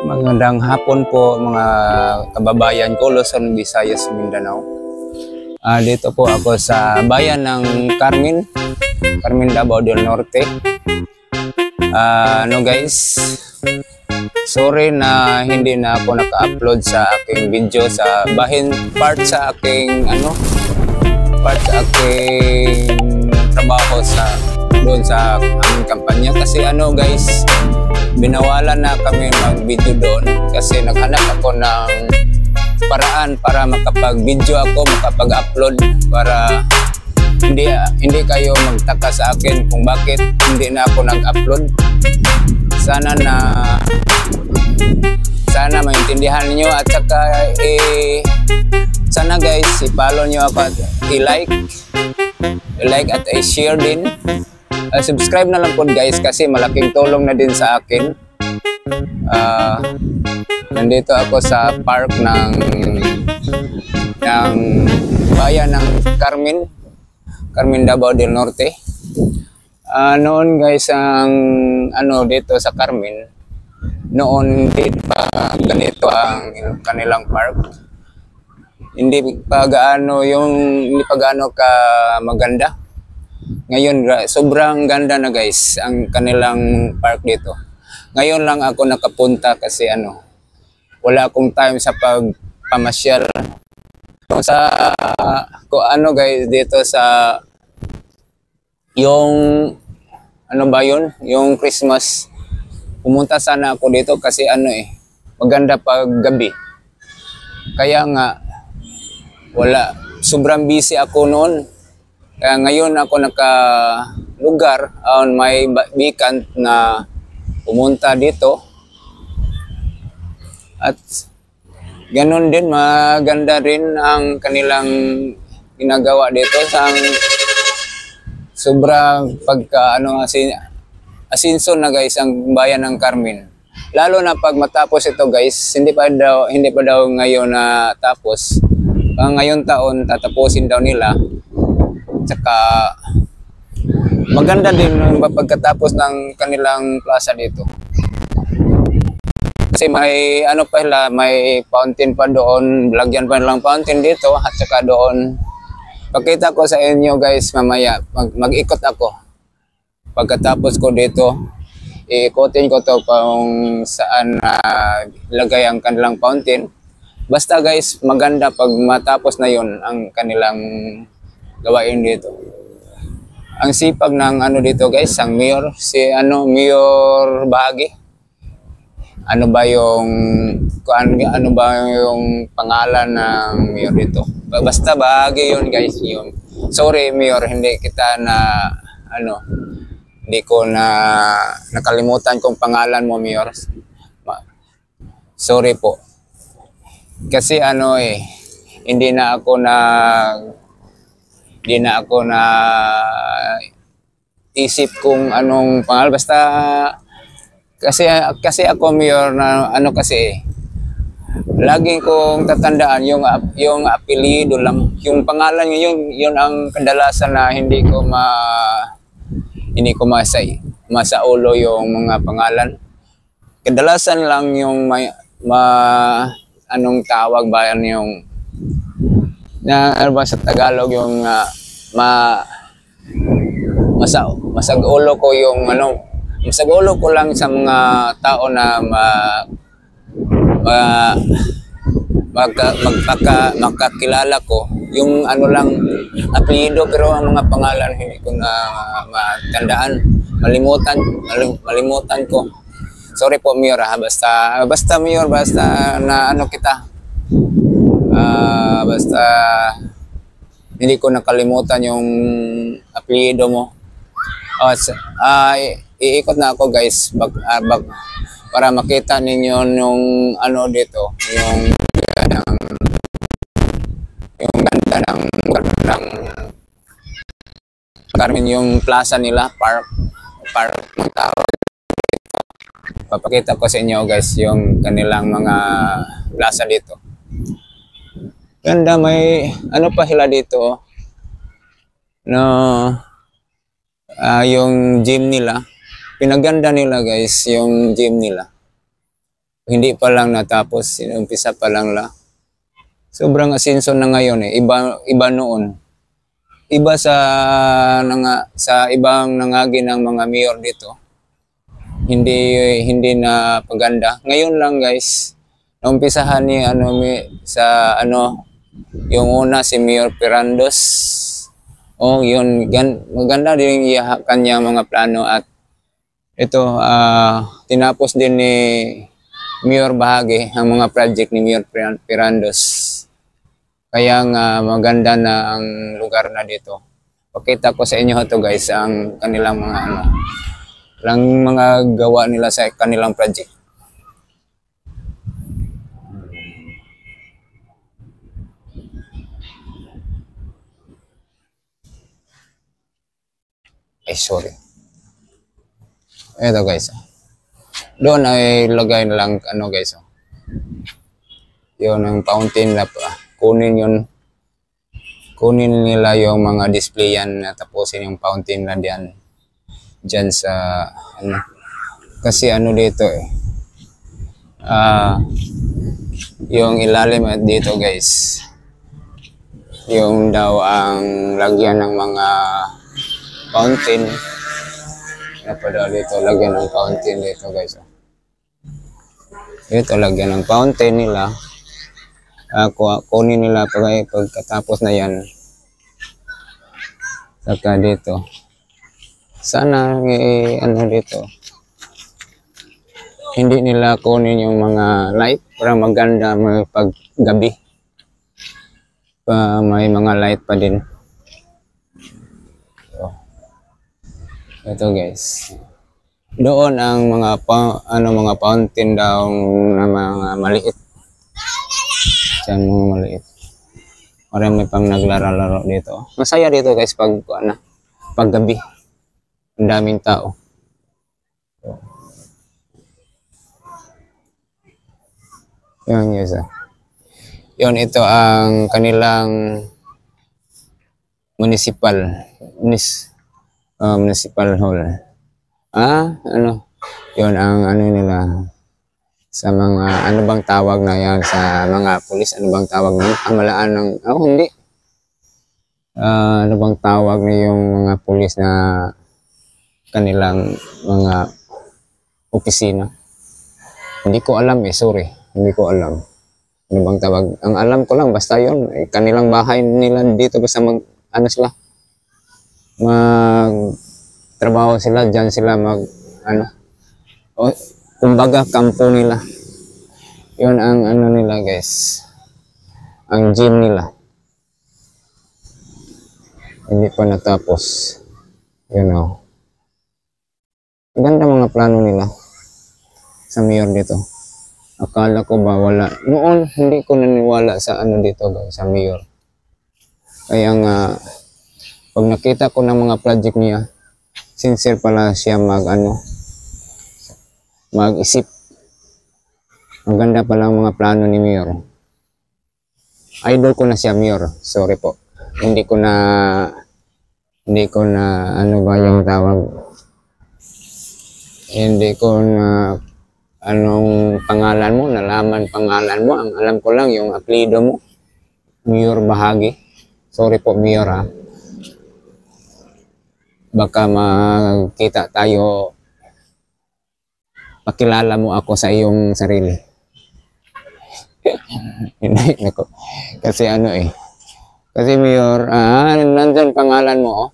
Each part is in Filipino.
Magandang hapon po mga kababayan ko, Luzon, Visayas, Mindanao. Dito po ako sa bayan ng Carmen, Davao del Norte. Guys, sorry na hindi na ako naka-upload sa aking video sa part sa aking trabaho doon sa aming kampanya kasi guys, binawalan na kami mag-video doon kasi naghanap ako ng paraan para makapag-video ako, makapag-upload para hindi kayo magtaka sa akin kung bakit hindi na ako nag-upload. Sana maintindihan niyo at saka sana guys i-follow niyo ako at i-like at i-share din. Subscribe na lang po guys kasi malaking tulong na din sa akin. Nandito ako sa park ng bayan ng Carmen, Davao del Norte. Noon guys, ang dito sa Carmen, noon hindi pa ganito ang kanilang park. Hindi pa gaano ka maganda. Ngayon, sobrang ganda na guys ang kanilang park dito. Ngayon lang ako nakapunta kasi wala akong time sa pagpamasyal. Guys, dito sa yung yung Christmas. Pumunta sana ako dito kasi maganda pag gabi. Kaya nga wala, sobrang busy ako noon. Kaya ngayon ako naka-lugar on may vacant na pumunta dito. At ganun din, maganda rin ang kanilang ginagawa dito sa sobrang asinso na guys ang bayan ng Carmen. Lalo na pag matapos ito guys, hindi pa daw ngayon na tapos. Ngayong taon tatapusin daw nila. Tsaka maganda din pagkatapos ng kanilang plaza dito. Kasi may may fountain pa doon, lagyan pa nilang fountain dito at saka doon. Pakita ko sa inyo guys mamaya, mag-ikot ako. Pagkatapos ko dito, iikotin ko to kung saan lagay ang kanilang fountain. Basta guys, maganda pag matapos na yon ang kanilang gawain dito. Ang sipag ng dito guys, ang mayor, Mayor Bahagi. Ano ba yung pangalan ng mayor dito? Basta Bahagi yun guys, yun. Sorry mayor, hindi kita hindi ko nakalimutan kung pangalan mo mayor. Sorry po. Kasi hindi na ako na isip kung anong pangalan, basta kasi ako mayor na laging kong tatandaan yung apelyido lang, yung pangalan yun ang kadalasan na hindi ko masaulo yung mga pangalan. Kadalasan lang yung anong tawag ba yung sa Tagalog yung masagulo ko yung masagulo ko lang sa mga tao na makakilala ko yung lang apelyido, pero ang mga pangalan hindi ko na matandaan, malimutan ko. Sorry po mayor basta mayor, basta na kita. Basta hindi ko nakalimutan yung apelyido mo. Iikot na ako guys para makita ninyo yung dito, yung ganda ng Carmen, yung plaza nila, park ng tao. Papakita ko sa inyo guys yung kanilang mga plaza dito. Ganda, may pa sila dito. no, yung gym nila, pinaganda nila guys, yung gym nila. Hindi pa lang natapos, umpisa pa lang la. Sobrang asenso na ngayon eh, iba noon. Iba sa ibang nangagi ng mga mayor dito. Hindi na paganda. Ngayon lang guys, naumpisahan ni sa yung una si Mayor Pirandos. Oh, yun maganda din yung kanyang mga plano at ito tinapos din ni Mayor Bahagi ang mga project ni Mayor Pirandos. Kaya nga maganda na ang lugar na dito. Pakita ko sa inyo ito guys ang kanilang mga lang mga gawa nila sa kanilang project. Ay sorry. Ito guys. Doon ay lagay na lang guys. Yun ang fountain na kunin nila yung mga display yan at tapusin yung fountain na diyan sa kasi dito yung ilalim at dito guys yung daw ang lagyan ng mga fountain na pala dito lagyan ng fountain dito guys ito lagyan ng fountain nila kunin nila pagkatapos na yan saka dito sana dito hindi nila kunin yung mga light para maganda pag gabi may mga light pa din so, ito guys doon ang mga mga fountain daw na mga maliit diyan mga maliit marami pang naglaro dito masaya dito guys pag gabi ang daming tao so, yun guys yun ito ang kanilang municipal hall yun ang nila sa mga bang tawag na yan sa mga pulis bang tawag na pamalaan ng hindi bang tawag na yung mga pulis na kanilang mga opisina hindi ko alam sorry hindi ko alam bang tawag ang alam ko lang basta yun kanilang bahay nila dito basta sila trabaho sila diyan sila kumbaga kampo nila yun ang nila guys ang gym nila hindi pa natapos ganda mga plano nila sa mayor dito akala ko ba wala noon hindi ko naniwala sa dito guys sa mayor kaya nga pag nakita ko ng mga project niya sincere pala siya mag-isip. Maganda pala ang mga plano ni Mayor. Idol ko na siya, Mayor. Sorry po. Hindi ko na ba yung tawag? Hindi ko na anong pangalan mo, nalaman pangalan mo. Ang alam ko lang yung apelyido mo. Mayor Bahagi. Sorry po, Mayor Baka makita tayo pakilala mo ako sa iyong sarili. Hindi nako. Kasi kasi Mayor, nandyan pangalan mo,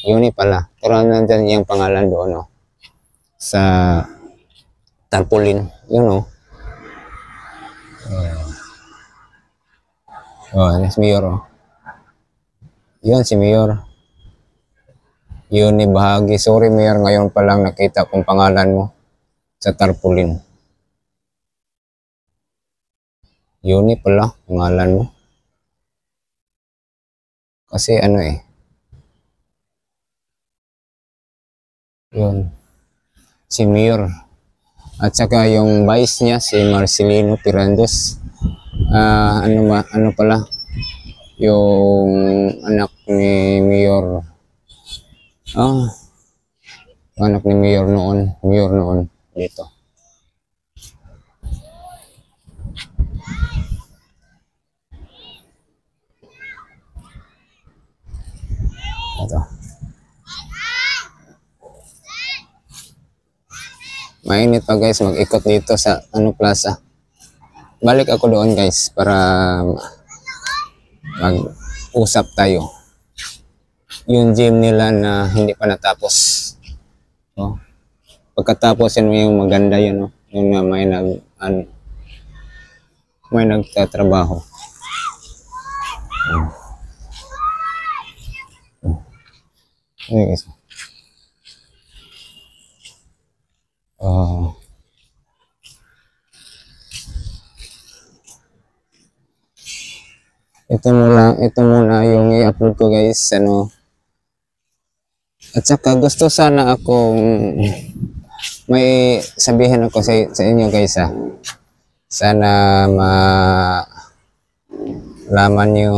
Yuni pala. Pero nandyan yung pangalan doon, sa tarpaulin, yes, Mayor, Yun, si Mayor. Yuni Bahagi. Sorry Mayor, ngayon pa lang nakita kong pangalan mo sa tarpaulin. Yuni pala, pangalan mo. Kasi yun. Si Mayor. At saka yung vice niya, si Marcelino Pirandos. Ano pala? yung anak ni Mayor. Anak ni Mayor noon dito. Ito. Mainit pa guys, mag-ikot dito sa plaza. Balik ako doon guys para mag-usap tayo. Yung gym nila na hindi pa natapos. So, pagkatapos yun yung maganda yun, no? Yung na may nagtatrabaho. Ayun guys. Ito muna yung i-upload ko guys, At saka gusto sana akong may sabihin ako sa inyo guys, Sana malaman niyo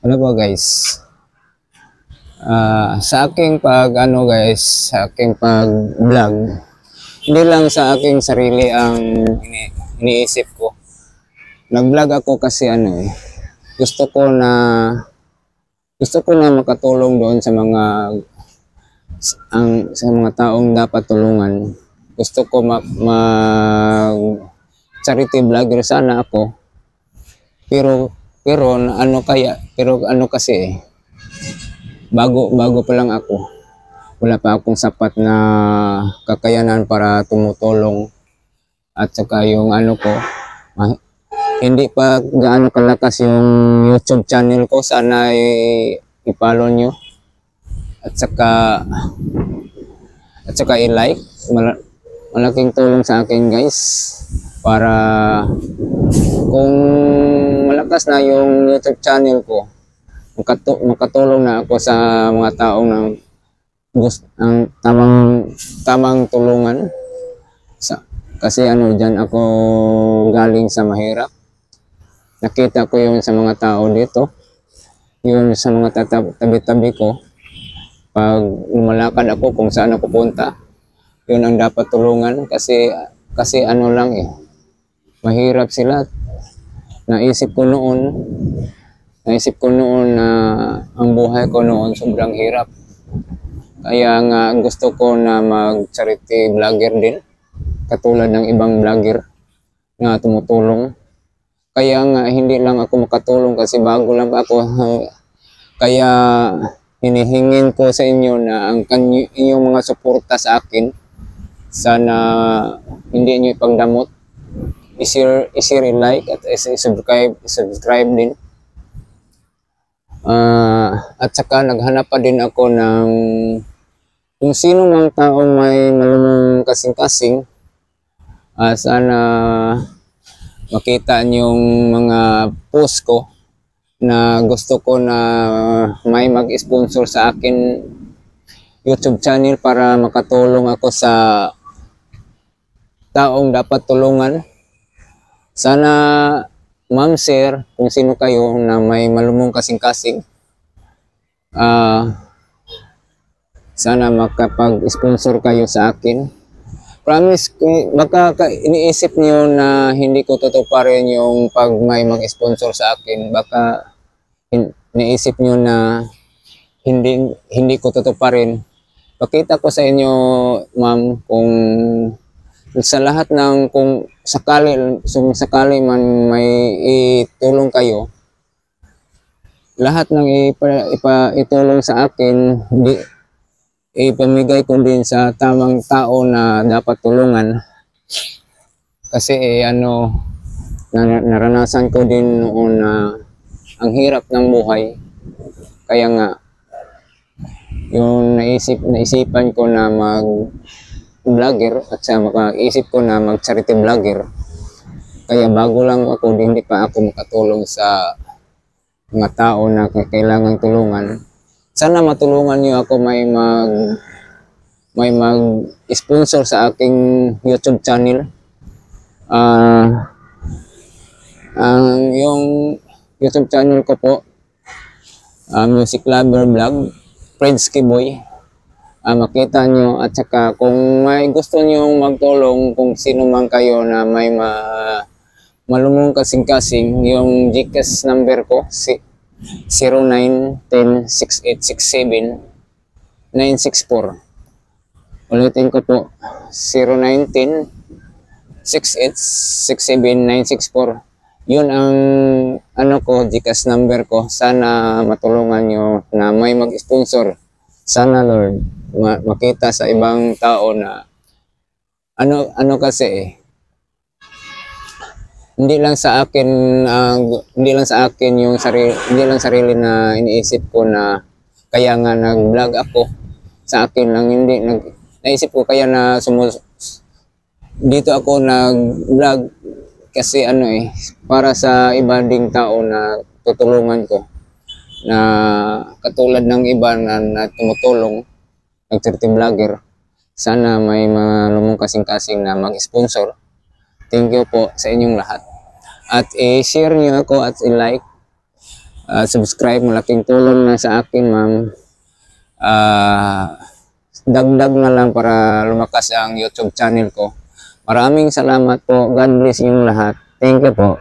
ano ba guys, sa aking sa aking pag-vlog, hindi lang sa aking sarili ang iniisip ko. Nag-vlog ako kasi gusto ko na makatulong doon sa mga taong dapat tulungan. Gusto ko charity vlogger sana ako. Pero kasi bago pa lang ako. Wala pa akong sapat na kakayanan para tumutulong. At saka yung hindi pa gaano kalakas yung YouTube channel ko. Sana i-follow nyo. At saka i-like. Malaking tulong sa akin guys. Para kung malakas na yung YouTube channel ko, makatulong na ako sa mga taong ang tamang tulungan. Kasi dyan ako galing sa mahirap. Nakita ko yun sa mga tao dito. Yun sa mga tabi-tabi ko. Pag lumalakad ako kung saan ako punta, yun ang dapat tulungan. Kasi lang mahirap sila. Naisip ko noon na ang buhay ko noon sobrang hirap. Kaya nga gusto ko na mag-charity vlogger din. Katulad ng ibang vlogger na tumutulong. Kaya nga hindi lang ako makatulong kasi bago lang ako. Kaya hinihingin ko sa inyo na ang inyong mga suporta sa akin, sana hindi nyo ipagdamot. I-share, i-like at i-subscribe din. At saka naghanap pa din ako ng kung sino mang taong may malumang kasing-kasing. Sana makita niyong mga post ko na gusto ko na may mag-sponsor sa akin YouTube channel para makatulong ako sa taong dapat tulungan. Sana ma'am sir, kung sino kayo na may malumong kasing-kasing, sana makapag-sponsor kayo sa akin. Promise, baka iniisip niyo na hindi ko tutuparin yung pag may mag-sponsor sa akin. Baka iniisip niyo na hindi ko tutuparin. Pakita ko sa inyo, ma'am, kung sa lahat ng kung sakali man may itulong kayo, lahat ng itulong sa akin, ipamigay ko din sa tamang tao na dapat tulungan. Kasi naranasan ko din noon na ang hirap ng buhay. Kaya nga yung naisipan ko na mag-vlogger at sa makaisip ko na mag-charity vlogger Kaya bago lang ako, hindi pa ako makatulong sa mga tao na kailangang tulungan. Sana matulungan niyo ako may mag-sponsor sa aking YouTube channel. Yung YouTube channel ko po, Music Lover Vlog, Fredsky Boy. Makita nyo, at saka kung may gusto nyo magtulong, kung sino man kayo na may malumong kasing-kasing, yung GCash number ko, 0910-6867-964. Ulitin ko po, 0910-6867-964. Yun ang GCash number ko. Sana matulungan nyo na may mag-sponsor. Sana Lord, makita sa ibang tao na kasi hindi lang sa akin yung sarili na iniisip ko na kaya nga nag-vlog ako. Sa akin lang naisip ko kaya na dito ako nag-vlog kasi para sa iba ding tao na tutulungan ko, na katulad ng iba na tumutulong, nag-30 vlogger. Sana may mga lumong kasing-kasing na mag-sponsor. Thank you po sa inyong lahat. At i-share nyo ako at i-like, subscribe. Malaking tulong na sa akin, ma'am. Dagdag na lang para lumakas ang YouTube channel ko. Maraming salamat po. God bless inyong lahat. Thank you po.